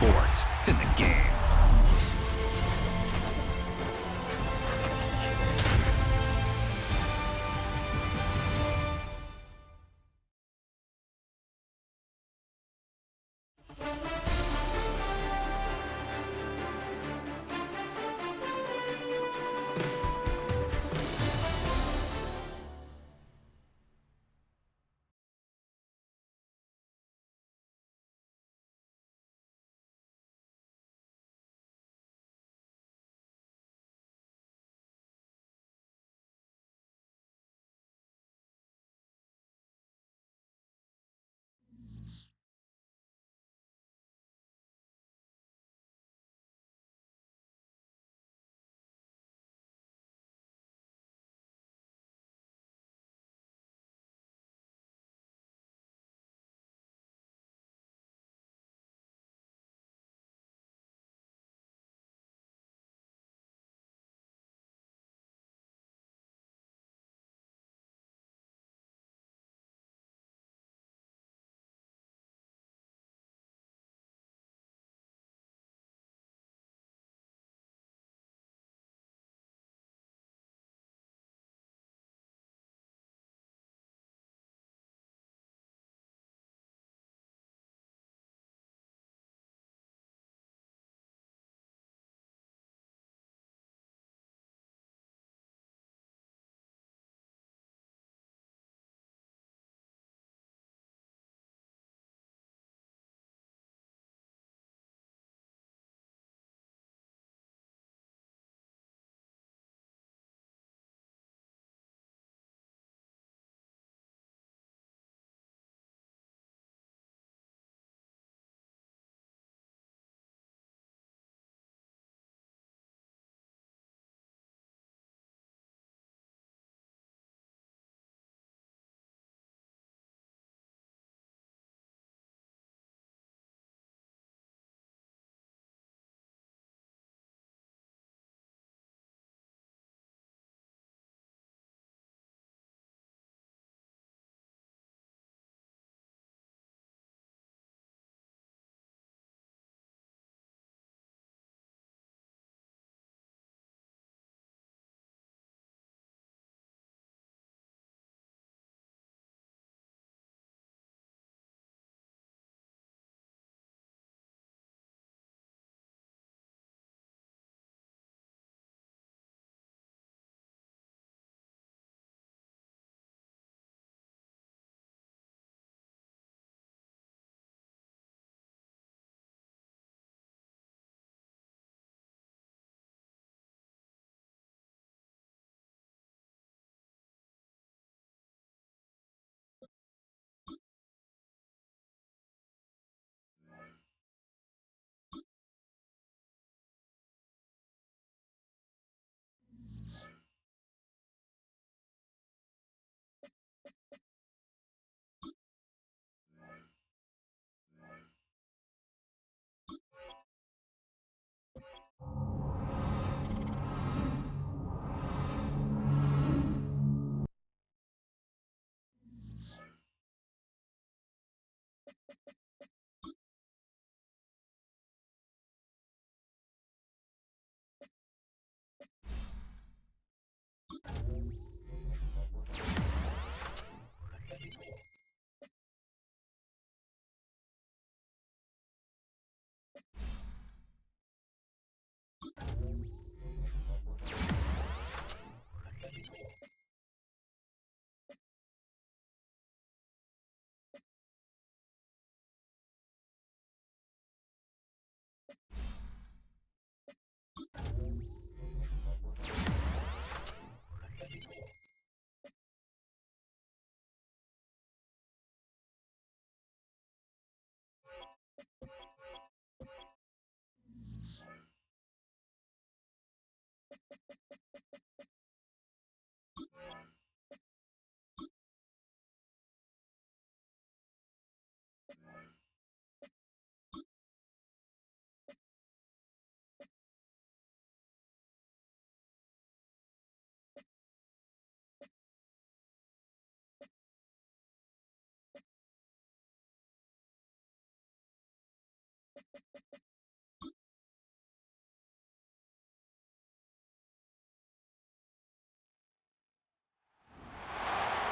sports. It's in the game.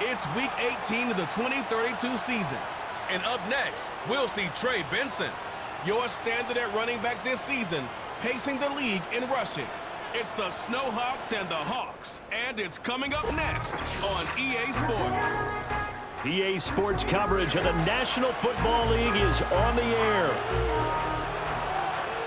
It's Week 18 of the 2032 season. And up next, we'll see Trey Benson, your standard at running back this season, pacing the league in rushing. It's the Snowhawks and the Hawks, and it's coming up next on EA Sports. EA Sports coverage of the National Football League is on the air.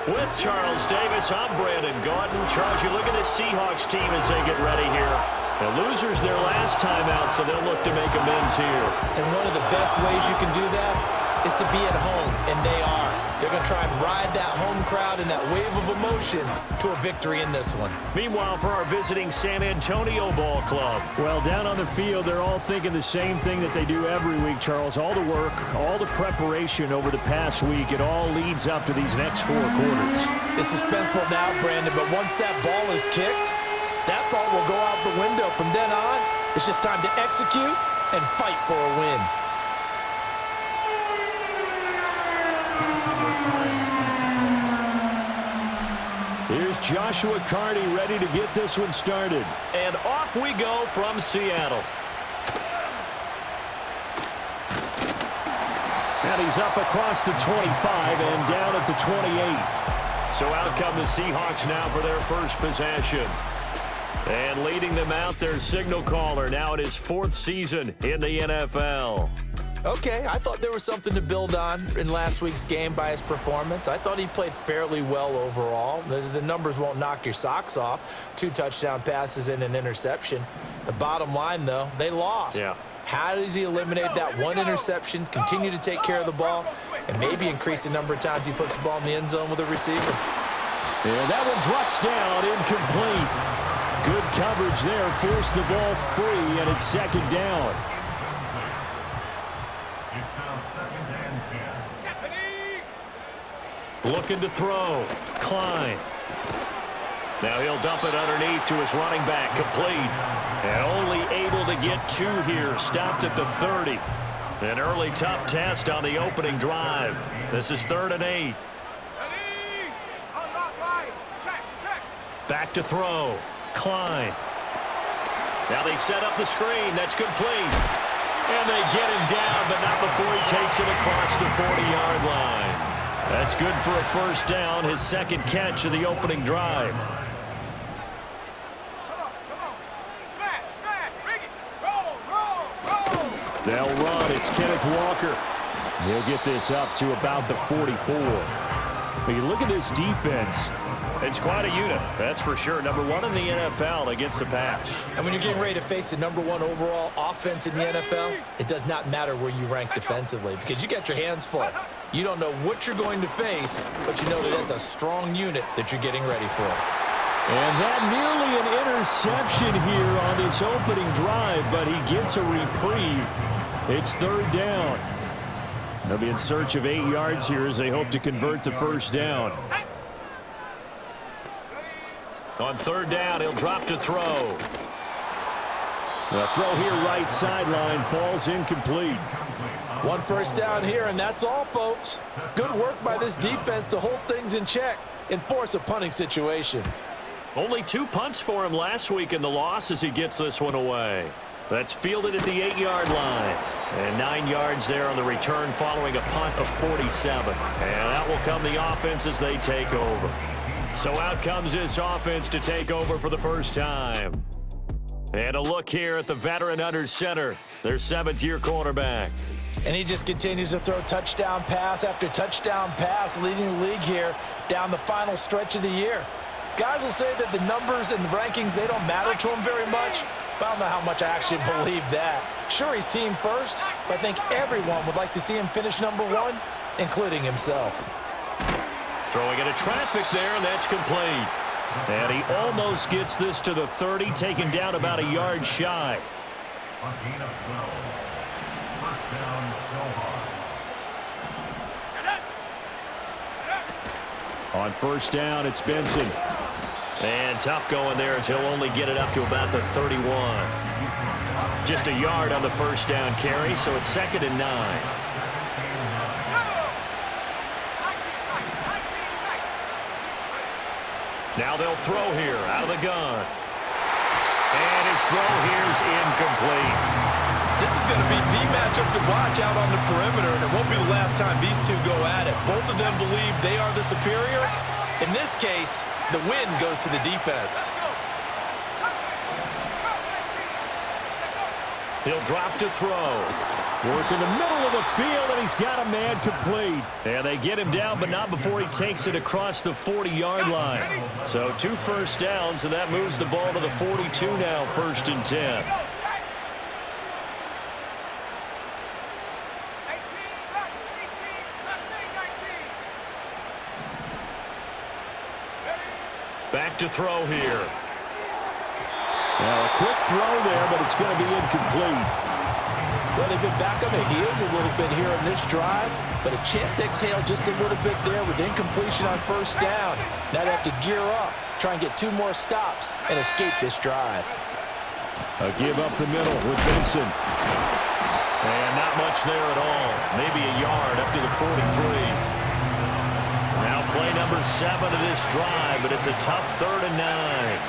With Charles Davis, I'm Brandon Gaudin. Charles, you look at this Seahawks team as they get ready here. The losers their last time out, so they'll look to make amends here. And one of the best ways you can do that is to be at home, and they are. They're going to try and ride that home crowd and that wave of emotion to a victory in this one. Meanwhile, for our visiting San Antonio Ball Club. Well, down on the field, they're all thinking the same thing that they do every week, Charles. All the work, all the preparation over the past week, it all leads up to these next 4 quarters. It's suspenseful now, Brandon, but once that ball is kicked, that thought will go out the window. From then on, it's just time to execute and fight for a win. Here's Joshua Carney ready to get this one started. And off we go from Seattle. And he's up across the 25 and down at the 28. So out come the Seahawks now for their first possession. And leading them out, their signal caller, now in his 4th season in the NFL. Okay, I thought there was something to build on in last week's game by his performance. I thought he played fairly well overall. The numbers won't knock your socks off. 2 touchdown passes and an interception. The bottom line, though, they lost. Yeah. How does he eliminate that 1 interception, continue to take care of the ball, and maybe increase the number of times he puts the ball in the end zone with a receiver? And that one drops down, incomplete. Good coverage there, forced the ball free, and it's 2nd down. Looking to throw. Klein. Now he'll dump it underneath to his running back. Complete. And only able to get 2 here. Stopped at the 30. An early tough test on the opening drive. This is 3rd and 8. Back to throw. Klein. Now they set up the screen. That's complete. And they get him down, but not before he takes it across the 40-yard line. That's good for a first down, his 2nd catch of the opening drive. They'll run. It's Kenneth Walker. He'll get this up to about the 44. But you look at this defense. It's quite a unit, that's for sure. Number 1 in the NFL against the pass. And when you're getting ready to face the number 1 overall offense in the NFL, it does not matter where you rank defensively because you got your hands full. You don't know what you're going to face, but you know that that's a strong unit that you're getting ready for. And that nearly an interception here on this opening drive, but he gets a reprieve. It's 3rd down. They'll be in search of 8 yards here as they hope to convert the first down. On 3rd down, he'll drop to throw. The throw here right sideline falls incomplete. 1 first down here, and that's all, folks. Good work by this defense to hold things in check and force a punting situation. Only 2 punts for him last week in the loss as he gets this one away. That's fielded at the 8-yard line. And 9 yards there on the return following a punt of 47. And out will come the offense as they take over. So out comes this offense to take over for the first time. And a look here at the veteran under center, their 7th-year quarterback. And he just continues to throw touchdown pass after touchdown pass, leading the league here down the final stretch of the year. Guys will say that the numbers and the rankings, they don't matter to him very much, but I don't know how much I actually believe that. Sure, he's team first, but I think everyone would like to see him finish number 1, including himself. Throwing into traffic there, and that's complete. And he almost gets this to the 30, taken down about a yard shy. On first down, it's Benson. And tough going there as he'll only get it up to about the 31. Just a yard on the first down carry, so it's 2nd and 9. Now they'll throw here out of the gun. And his throw here is incomplete. This is going to be the matchup to watch out on the perimeter, and it won't be the last time these two go at it. Both of them believe they are the superior. In this case, the win goes to the defense. He'll drop to throw. Work in the middle of the field, and he's got a man complete. And they get him down, but not before he takes it across the 40-yard line. So 2 first downs, and that moves the ball to the 42 now, 1st and 10. Back to throw here. Now a quick throw there, but it's going to be incomplete. Well, they've been back on their heels a little bit here on this drive, but a chance to exhale just a little bit there with incompletion on 1st down. Now they have to gear up, try and get 2 more stops and escape this drive. A give up the middle with Benson. And not much there at all. Maybe a yard up to the 43. Now play number 7 of this drive, but it's a tough 3rd and 9.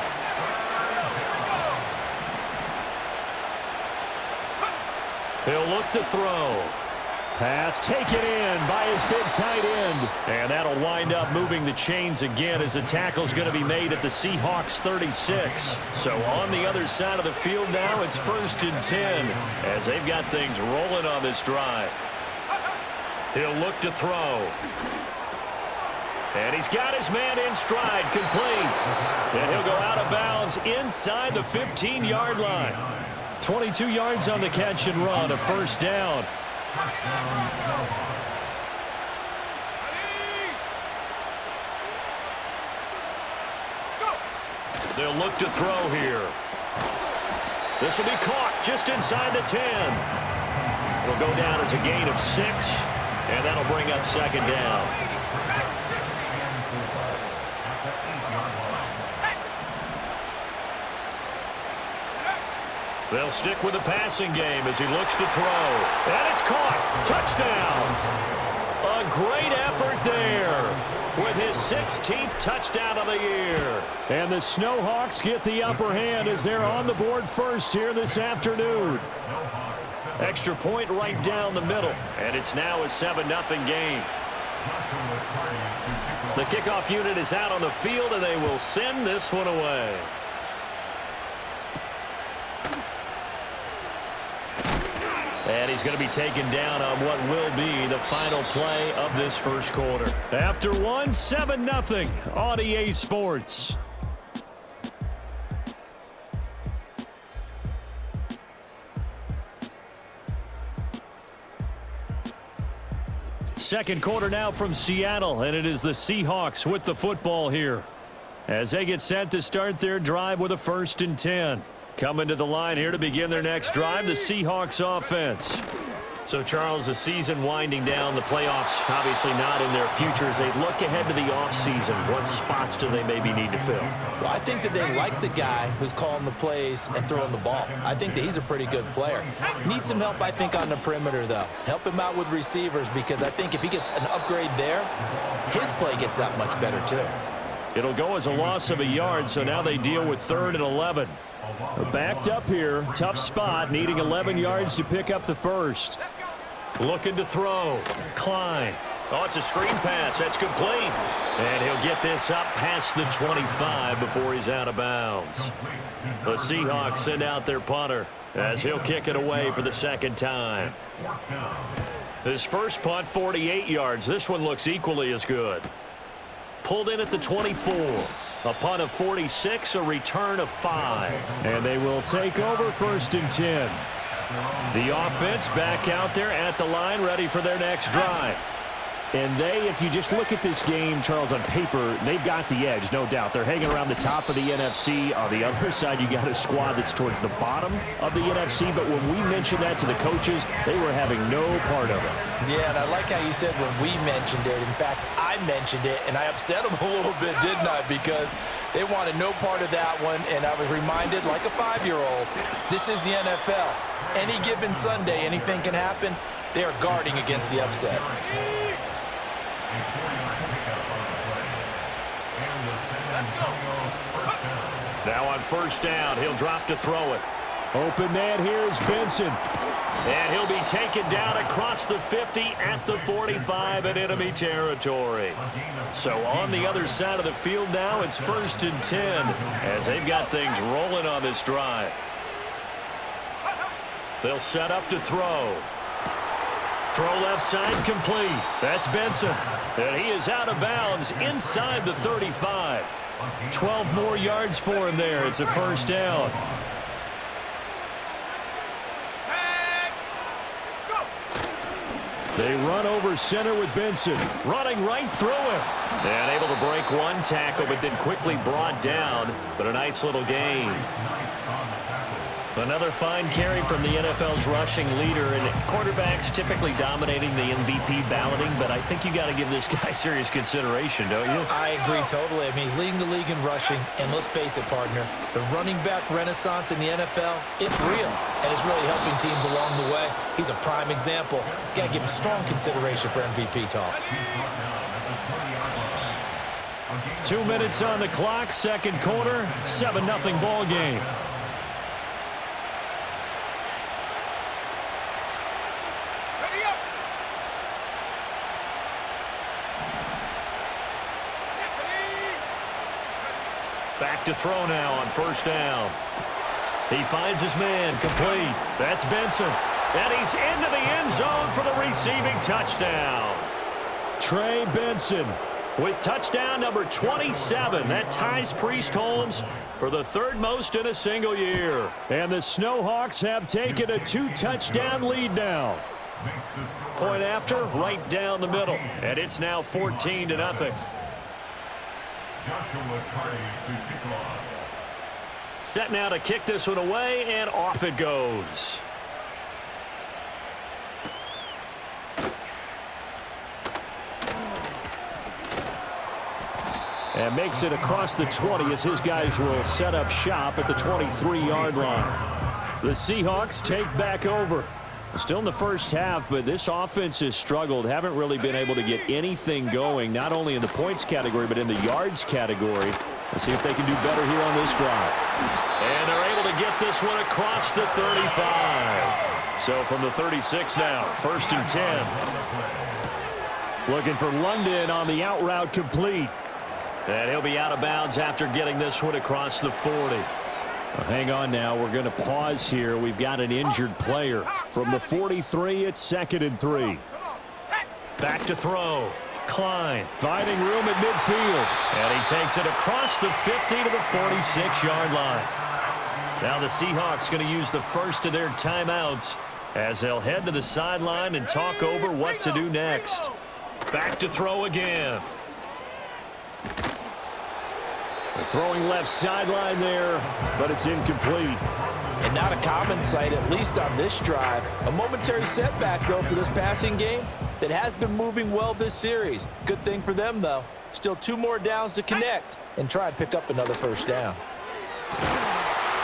He'll look to throw. Pass taken in by his big tight end. And that'll wind up moving the chains again as the tackle's going to be made at the Seahawks 36. So on the other side of the field now, it's 1st and 10 as they've got things rolling on this drive. He'll look to throw. And he's got his man in stride, complete. And he'll go out of bounds inside the 15-yard line. 22 yards on the catch and run, a 1st down. They'll look to throw here. This will be caught just inside the 10. It'll go down as a gain of 6, and that'll bring up 2nd down. They'll stick with the passing game as he looks to throw. And it's caught. Touchdown. A great effort there with his 16th touchdown of the year. And the Snowhawks get the upper hand as they're on the board first here this afternoon. Extra point right down the middle. And it's now a 7-0 game. The kickoff unit is out on the field, and they will send this one away. And he's going to be taken down on what will be the final play of this 1st quarter. After 7-0 on EA Sports. Second quarter now from Seattle, and it is the Seahawks with the football here as they get set to start their drive with a 1st and 10. Coming to the line here to begin their next drive, the Seahawks offense. So, Charles, the season winding down, the playoffs obviously not in their future. As they look ahead to the offseason, what spots do they maybe need to fill? Well, I think that they like the guy who's calling the plays and throwing the ball. I think that he's a pretty good player. Needs some help, I think, on the perimeter, though. Help him out with receivers, because I think if he gets an upgrade there, his play gets that much better, too. It'll go as a loss of a yard, so now they deal with 3rd and 11. They're backed up here. Tough spot, needing 11 yards to pick up the 1st. Looking to throw. Klein. Oh, it's a screen pass. That's complete. And he'll get this up past the 25 before he's out of bounds. The Seahawks send out their punter as he'll kick it away for the 2nd time. His first punt, 48 yards. This one looks equally as good. Pulled in at the 24. A punt of 46, a return of 5. And they will take over 1st and 10. The offense back out there at the line, ready for their next drive. And they, if you just look at this game, Charles, on paper, they've got the edge, no doubt. They're hanging around the top of the NFC. On the other side, you got a squad that's towards the bottom of the NFC. But when we mentioned that to the coaches, they were having no part of it. Yeah, and I like how you said when we mentioned it. In fact, I mentioned it, and I upset them a little bit, didn't I? Because they wanted no part of that one, and I was reminded, like a 5-year-old, this is the NFL. Any given Sunday, anything can happen. They are guarding against the upset. Now on 1st down, he'll drop to throw it. Open man here is Benson. And he'll be taken down across the 50 at the 45 in enemy territory. So on the other side of the field now, it's 1st and 10 as they've got things rolling on this drive. They'll set up to throw. Throw left side complete. That's Benson. And he is out of bounds inside the 35. 12 more yards for him there. It's a 1st down. They run over center with Benson. Running right through him. And able to break one tackle, but then quickly brought down. But a nice little gain. Another fine carry from the NFL's rushing leader, and quarterbacks typically dominating the MVP balloting, but I think you got to give this guy serious consideration, don't you? I agree totally. I mean, he's leading the league in rushing, and let's face it, partner, the running back renaissance in the NFL, it's real, and it's really helping teams along the way. He's a prime example. Got to give him strong consideration for MVP talk. 2 minutes on the clock, second quarter, 7-0 ball game. Back to throw now on 1st down. He finds his man complete. That's Benson. And he's into the end zone for the receiving touchdown. Trey Benson with touchdown number 27. That ties Priest Holmes for the 3rd most in a single year. And the Snowhawks have taken a 2-touchdown lead now. Point after, right down the middle. And it's now 14-0. Set now to kick this one away, and off it goes. And makes it across the 20 as his guys will set up shop at the 23-yard line. The Seahawks take back over. Still in the first half, but this offense has struggled. Haven't really been able to get anything going, not only in the points category, but in the yards category. Let's see if they can do better here on this drive. And they're able to get this one across the 35. So from the 36 now, 1st and 10. Looking for London on the out route complete. And he'll be out of bounds after getting this one across the 40. Well, hang on now. We're going to pause here. We've got an injured player. From the 43, it's 2nd and 3. Back to throw. Klein finding room at midfield. And he takes it across the 50 to the 46-yard line. Now the Seahawks going to use the first of their timeouts as they'll head to the sideline and talk over what to do next. Back to throw again. They're throwing left sideline there, but it's incomplete. And not a common sight, at least on this drive. A momentary setback, though, for this passing game that has been moving well this series. Good thing for them, though. Still 2 more downs to connect and try and pick up another 1st down.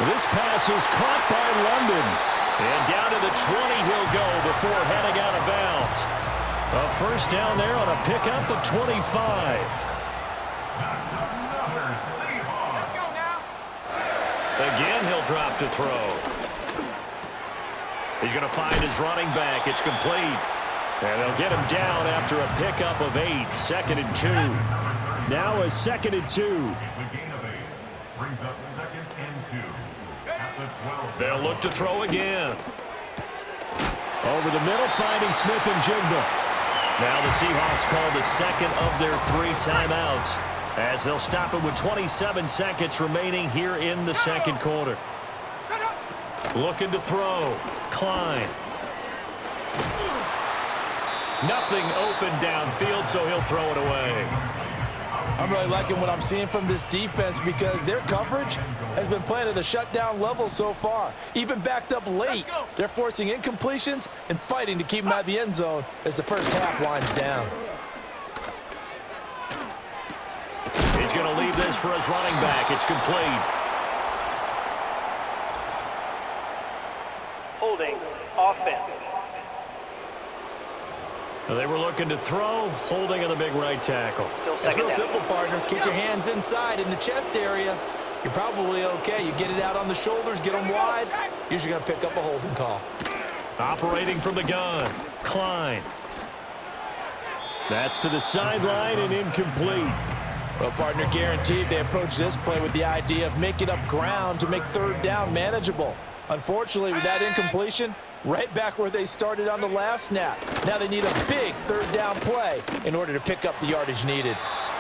This pass is caught by London. And down to the 20 he'll go before heading out of bounds. A 1st down there on a pickup of 25. Again, he'll drop to throw. He's going to find his running back. It's complete. And they'll get him down after a pickup of 8. 2nd and 2. Now a 2nd and 2. Brings up 2nd and 2. At the 12. They'll look to throw again. Over the middle, finding Smith and Jigba. Now the Seahawks call the 2nd of their 3 timeouts, as they'll stop it with 27 seconds remaining here in the 2nd quarter. Looking to throw. Klein. Nothing open downfield, so he'll throw it away. I'm really liking what I'm seeing from this defense because their coverage has been playing at a shutdown level so far. Even backed up late, they're forcing incompletions and fighting to keep them out of the end zone as the first half winds down. He's going to leave this for his running back. It's complete. Holding offense. They were looking to throw, holding on the big right tackle. It's real simple, partner. Keep your hands inside in the chest area. you're probably okay. You get it out on the shoulders, get them wide, usually going to pick up a holding call. Operating from the gun, Klein. That's to the sideline and incomplete. Well, partner, guaranteed they approach this play with the idea of making up ground to make third down manageable. Unfortunately, with that incompletion, right back where they started on the last snap. Now they need a big third down play in order to pick up the yardage needed.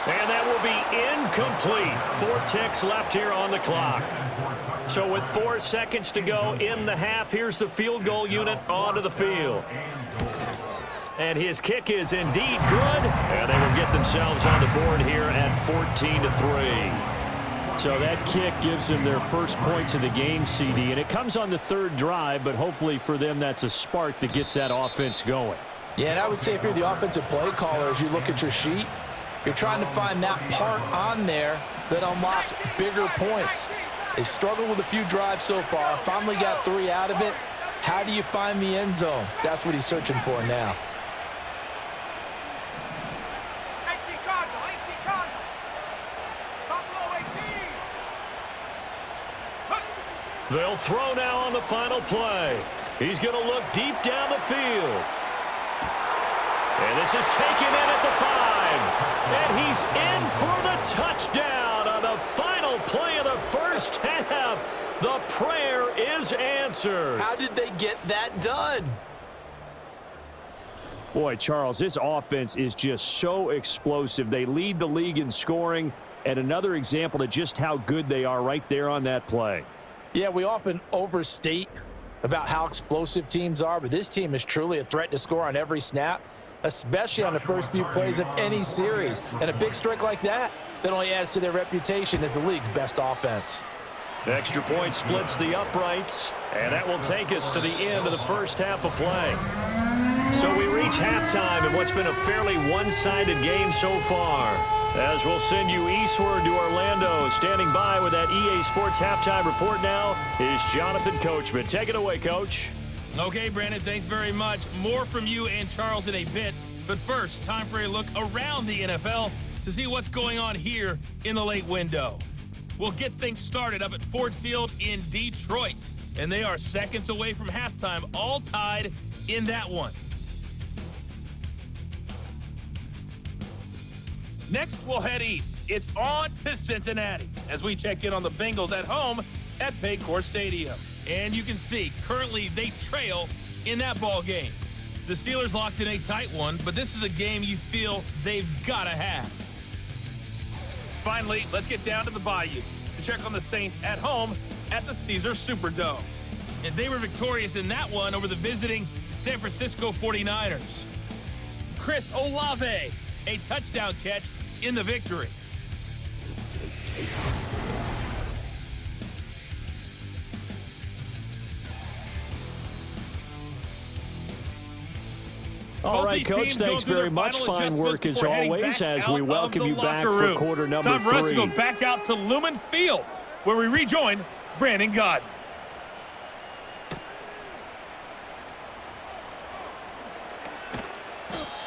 And that will be incomplete. 4 ticks left here on the clock. So with 4 seconds to go in the half, here's the field goal unit onto the field. And his kick is indeed good. And they will get themselves on the board here at 14-3. So that kick gives them their first points of the game, CD. And it comes on the 3rd drive, but hopefully for them that's a spark that gets that offense going. Yeah, and I would say if you're the offensive play caller, as you look at your sheet, you're trying to find that part on there that unlocks bigger points. They've struggled with a few drives so far, finally got 3 out of it. How do you find the end zone? That's what he's searching for now. They'll throw now on the final play. He's going to look deep down the field. And this is taken in at the 5. And he's in for the touchdown on the final play of the first half. The prayer is answered. How did they get that done? Boy, Charles, this offense is just so explosive. They lead the league in scoring, and another example of just how good they are right there on that play. Yeah, we often overstate about how explosive teams are, but this team is truly a threat to score on every snap, especially on the first few plays of any series. And a big strike like that only adds to their reputation as the league's best offense. Extra point splits the uprights, and that will take us to the end of the first half of play. So we reach halftime in what's been a fairly one-sided game so far. As we'll send you eastward to Orlando. Standing by with that EA Sports halftime report now is Jonathan Coachman. Take it away, Coach. Okay, Brandon, thanks very much. More from you and Charles in a bit. But first, time for a look around the NFL to see what's going on here in the late window. We'll get things started up at Ford Field in Detroit. And they are seconds away from halftime, all tied in that one. Next, we'll head east. It's on to Cincinnati as we check in on the Bengals at home at Paycor Stadium. And you can see, currently they trail in that ball game. The Steelers locked in a tight one, but this is a game you feel they've got to have. Finally, let's get down to the Bayou to check on the Saints at home at the Caesars Superdome. And they were victorious in that one over the visiting San Francisco 49ers. Chris Olave, a touchdown catch in the victory. All right, Coach, thanks very much. Fine work as always as we welcome you back for quarter number 3. Time for us to go back out to Lumen Field, where we rejoin Brandon Gaudin.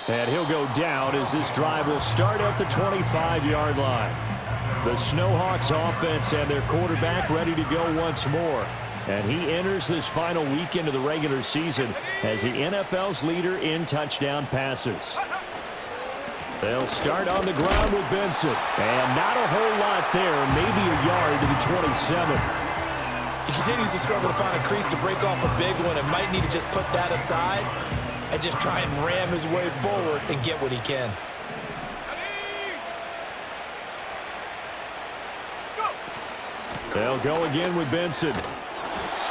And he'll go down as this drive will start at the 25-yard line. The Snowhawks offense and their quarterback ready to go once more. And he enters this final weekend of the regular season as the NFL's leader in touchdown passes. They'll start on the ground with Benson. And not a whole lot there, maybe a yard to the 27. He continues to struggle to find a crease to break off a big one and might need to just put that aside and just try and ram his way forward and get what he can. They'll go again with Benson.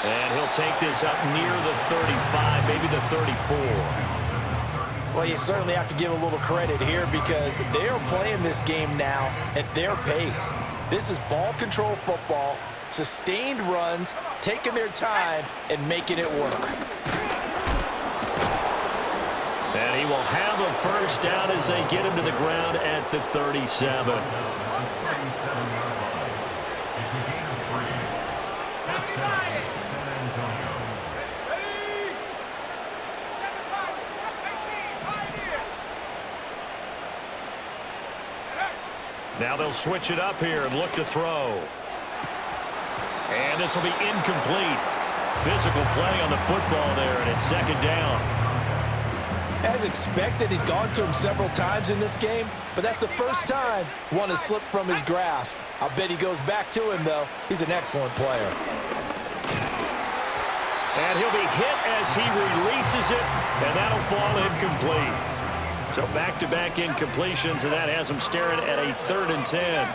And he'll take this up near the 35, maybe the 34. Well, you certainly have to give a little credit here because they are playing this game now at their pace. This is ball control football, sustained runs, taking their time, and making it work. And he will have a first down as they get him to the ground at the 37. Now they'll switch it up here and look to throw. And this will be incomplete. Physical play on the football there, and it's second down. As expected, he's gone to him several times in this game, but that's the first time one has slipped from his grasp. I'll bet he goes back to him, though. He's an excellent player. And he'll be hit as he releases it, and that'll fall incomplete. So back-to-back incompletions, and that has him staring at a 3rd and 10.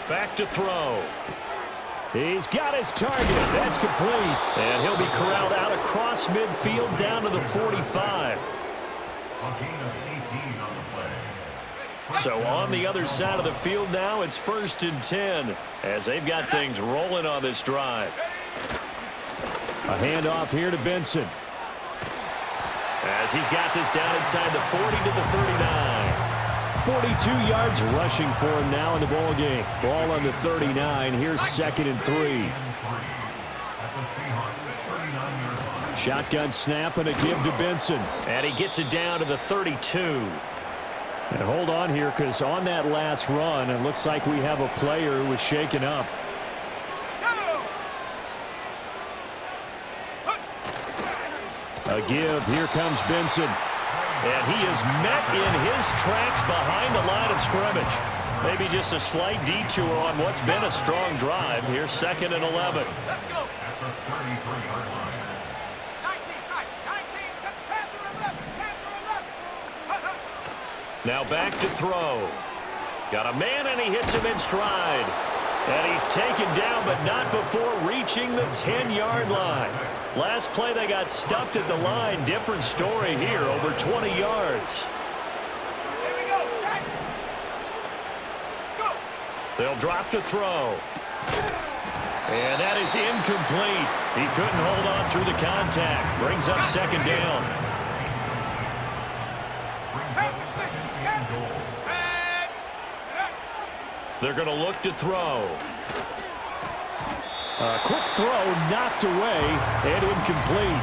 Back to throw. He's got his target. That's complete. And he'll be corralled out across midfield down to the 45. So on the other side of the field now, it's 1st and 10 as they've got things rolling on this drive. A handoff here to Benson. As he's got this down inside the 40 to the 39. 42 yards rushing for him now in the ball game. Ball on the 39. Here's 2nd and 3. Shotgun snap and a give to Benson. And he gets it down to the 32. And hold on here, because on that last run, it looks like we have a player who was shaken up. A give. Here comes Benson. And he is met in his tracks behind the line of scrimmage. Maybe just a slight detour on what's been a strong drive. Here's 2nd and 11. Let's go. Now back to throw. Got a man, and he hits him in stride. And he's taken down, but not before reaching the 10-yard line. Last play, they got stuffed at the line. Different story here, over 20 yards. Here we go. Set. Go. They'll drop to throw. And that is incomplete. He couldn't hold on through the contact. Brings up 2nd down. They're going to look to throw. A quick throw knocked away and incomplete.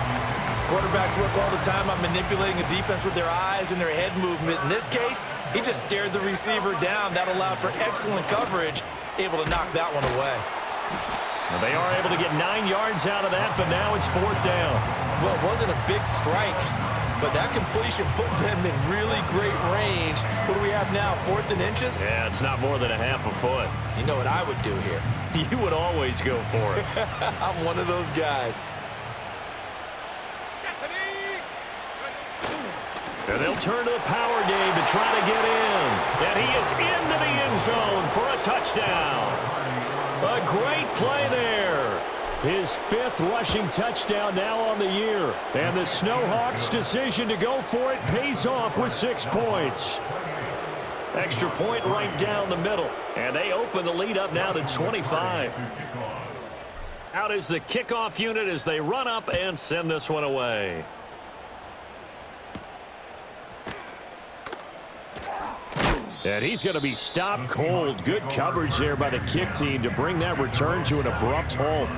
Quarterbacks work all the time on manipulating a defense with their eyes and their head movement. In this case, he just stared the receiver down. That allowed for excellent coverage, able to knock that one away. Well, they are able to get 9 yards out of that, but now it's 4th down. Well, it wasn't a big strike, but that completion put them in really great range. What do we have now, 4th and inches? Yeah, it's not more than a half a foot. You know what I would do here? You would always go for it. I'm one of those guys. And they'll turn to the power game to try to get in. And he is into the end zone for a touchdown. A great play there. His 5th rushing touchdown now on the year. And the Snowhawks' decision to go for it pays off with 6 points. Extra point right down the middle. And they open the lead up now to 25. Out is the kickoff unit as they run up and send this one away. And he's going to be stopped cold. Good coverage there by the kick team to bring that return to an abrupt halt.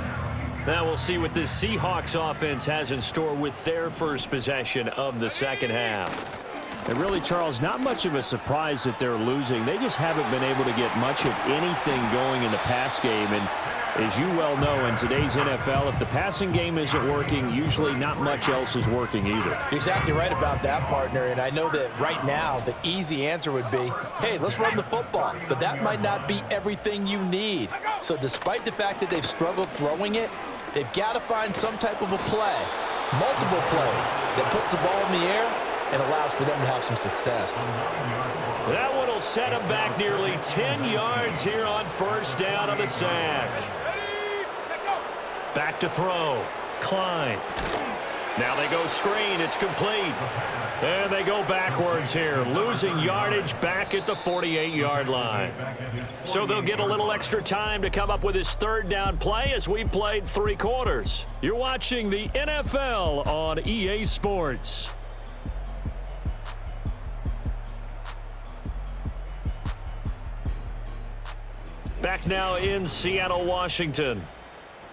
Now we'll see what this Seahawks offense has in store with their first possession of the 2nd half. And really, Charles, not much of a surprise that they're losing. They just haven't been able to get much of anything going in the pass game. And as you well know, in today's NFL, if the passing game isn't working, usually not much else is working either. You're exactly right about that, partner. And I know that right now the easy answer would be, hey, let's run the football. But that might not be everything you need. So despite the fact that they've struggled throwing it, they've got to find some type of a play, multiple plays, that puts the ball in the air and allows for them to have some success. That one will set them back nearly 10 yards here on 1st down on the sack. Back to throw. Klein. Now they go screen. It's complete. And they go backwards here, losing yardage back at the 48-yard line. So they'll get a little extra time to come up with his 3rd down play as we've played 3 quarters. You're watching the NFL on EA Sports. Back now in Seattle, Washington.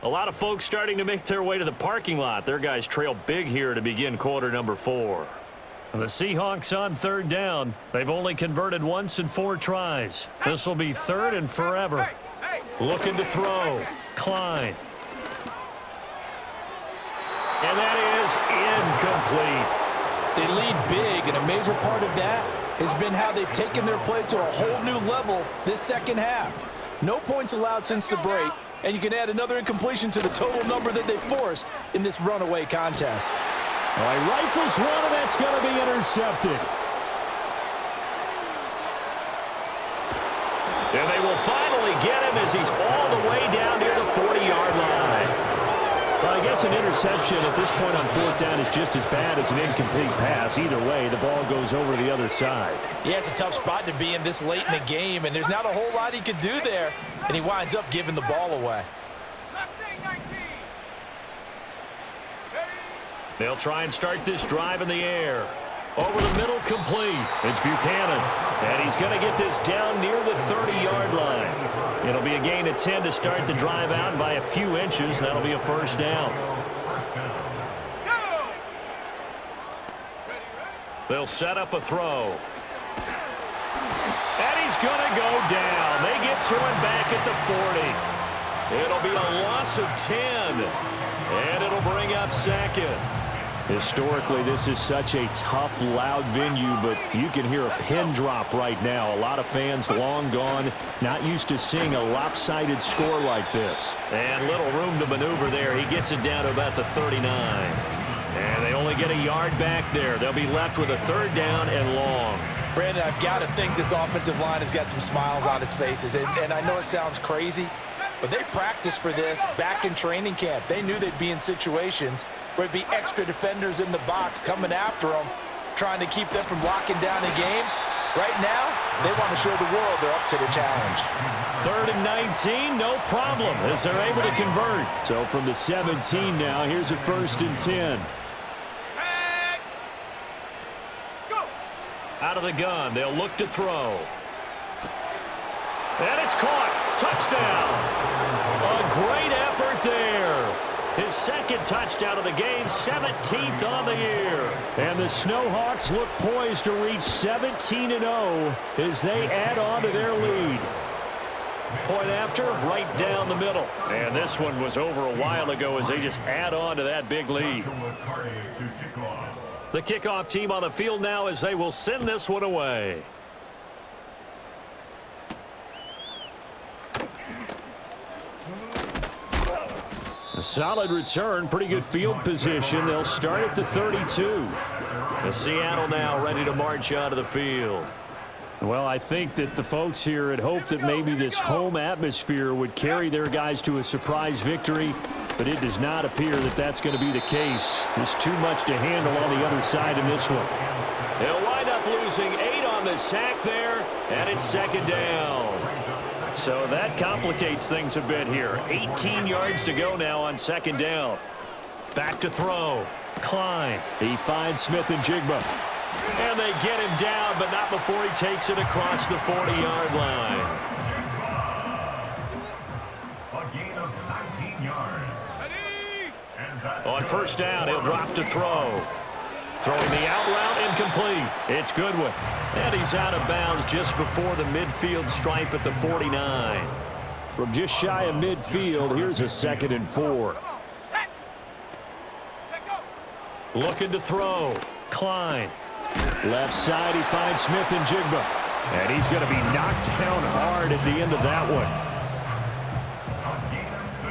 A lot of folks starting to make their way to the parking lot. Their guys trail big here to begin quarter number 4. The Seahawks on third down. They've only converted once in 4 tries. This will be third and forever. Looking to throw. Klein. And that is incomplete. They lead big, and a major part of that has been how they've taken their play to a whole new level this second half. No points allowed since the break, and you can add another incompletion to the total number that they forced in this runaway contest. All right, rifles one, and that's going to be intercepted. And they will finally get him as he's all the way down near the 40-yard line. Well, I guess an interception at this point on fourth down is just as bad as an incomplete pass. Either way, the ball goes over the other side. Yeah, it's a tough spot to be in this late in the game, and there's not a whole lot he could do there, and he winds up giving the ball away. They'll try and start this drive in the air. Over the middle, complete. It's Buchanan, and he's going to get this down near the 30-yard line. It'll be a gain of 10 to start the drive out by a few inches. That'll be a first down. They'll set up a throw. And he's going to go down. They get to him back at the 40. It'll be a loss of 10, and it'll bring up second. Historically, this is such a tough, loud venue, but you can hear a pin drop right now. A lot of fans long gone, not used to seeing a lopsided score like this. And little room to maneuver there. He gets it down to about the 39. And they only get a yard back there. They'll be left with a third down and long. Brandon, I've got to think this offensive line has got some smiles on its faces. And I know it sounds crazy, but they practiced for this back in training camp. They knew they'd be in situations where it'd be extra defenders in the box coming after them, trying to keep them from locking down a game. Right now, they want to show the world they're up to the challenge. 3rd and 19, no problem, as they're able to convert. So from the 17 now, here's a 1st and 10. Out of the gun, they'll look to throw. And it's caught. Touchdown. A great effort there. His second touchdown of the game, 17th on the year. And the Snowhawks look poised to reach 17-0 as they add on to their lead. Point after, right down the middle. And this one was over a while ago as they just add on to that big lead. The kickoff team on the field now as they will send this one away. A solid return, pretty good field position. They'll start at the 32. And Seattle now ready to march out of the field. Well, I think that the folks here had hoped that maybe this home atmosphere would carry their guys to a surprise victory, but it does not appear that that's going to be the case. There's too much to handle on the other side in this one. They'll wind up losing 8 on the sack there, and it's second down. So that complicates things a bit here. 18 yards to go now on second down. Back to throw. Klein. He finds Smith and Jigba. And they get him down, but not before he takes it across the 40-yard line. A gain of 19 yards. On first down, he'll drop to throw. Throwing the out route, incomplete. It's Goodwin. And he's out of bounds just before the midfield stripe at the 49. From just shy of midfield, here's a 2nd and 4. Looking to throw. Klein. Left side, he finds Smith and Jigba. And he's going to be knocked down hard at the end of that one. A gain of 6.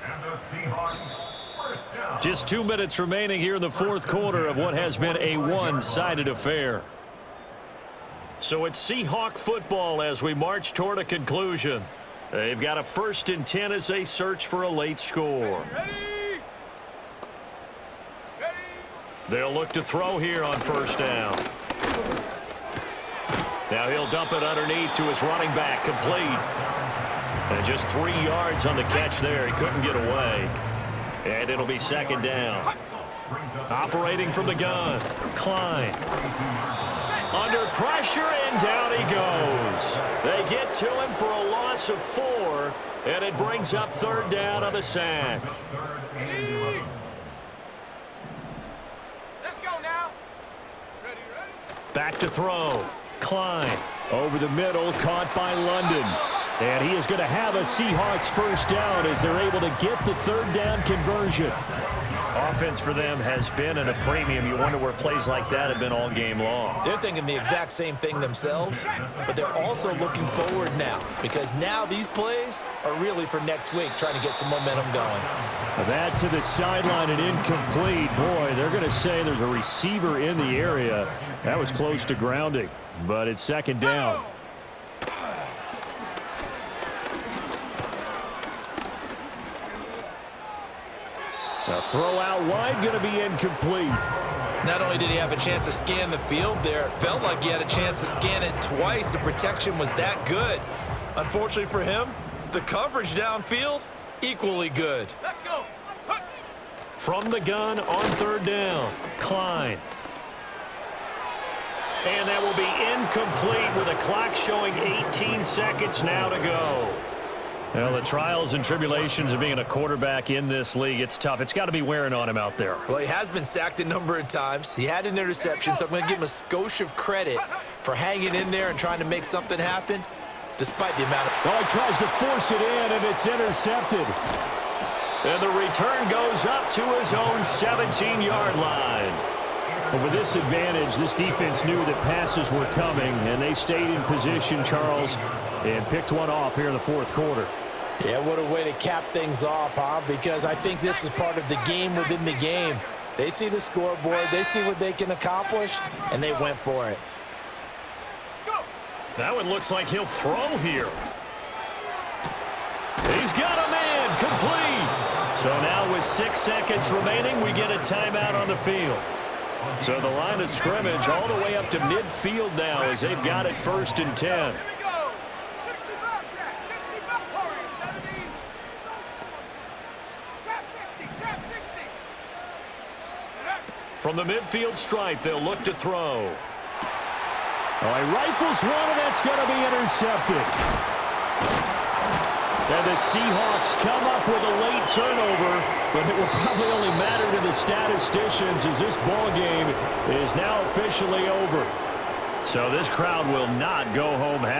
And the Seahawks first down. Just 2 minutes remaining here in the fourth quarter of what has been a one-sided affair. So it's Seahawk football as we march toward a conclusion. They've got a 1st and 10 as they search for a late score. They'll look to throw here on first down. Now he'll dump it underneath to his running back, complete. And just 3 yards on the catch there. He couldn't get away. And it'll be second down. Operating from the gun, Klein. Under pressure, and down he goes. They get to him for a loss of 4, and it brings up third down on the sack. Let's go now. Back to throw. Klein. Over the middle, caught by London. And he is going to have a Seahawks first down as they're able to get the third down conversion. Offense for them has been at a premium. You wonder where plays like that have been all game long. They're thinking the exact same thing themselves, but they're also looking forward now because now these plays are really for next week, trying to get some momentum going. That to the sideline and incomplete. Boy, they're going to say there's a receiver in the area. That was close to grounding, but it's second down. A throw out wide, going to be incomplete. Not only did he have a chance to scan the field there, it felt like he had a chance to scan it twice. The protection was that good. Unfortunately for him, the coverage downfield, equally good. Let's go. From the gun on third down, Klein. And that will be incomplete with a clock showing 18 seconds now to go. Well, the trials and tribulations of being a quarterback in this league, it's tough. It's got to be wearing on him out there. Well, he has been sacked a number of times. He had an interception, so I'm going to give him a skosh of credit for hanging in there and trying to make something happen, despite the amount of... Well, he tries to force it in, and it's intercepted. And the return goes up to his own 17-yard line. Well, with this advantage, this defense knew that passes were coming, and they stayed in position, Charles, and picked one off here in the fourth quarter. Yeah, what a way to cap things off, huh? Because I think this is part of the game within the game. They see the scoreboard, they see what they can accomplish, and they went for it. That one looks like he'll throw here. He's got a man, complete. So now with 6 seconds remaining, we get a timeout on the field. So the line of scrimmage all the way up to midfield now as they've got it 1st and 10. From the midfield stripe, they'll look to throw. Oh, he rifles one, and that's going to be intercepted. And the Seahawks come up with a late turnover, but it will probably only matter to the statisticians as this ball game is now officially over. So this crowd will not go home happy.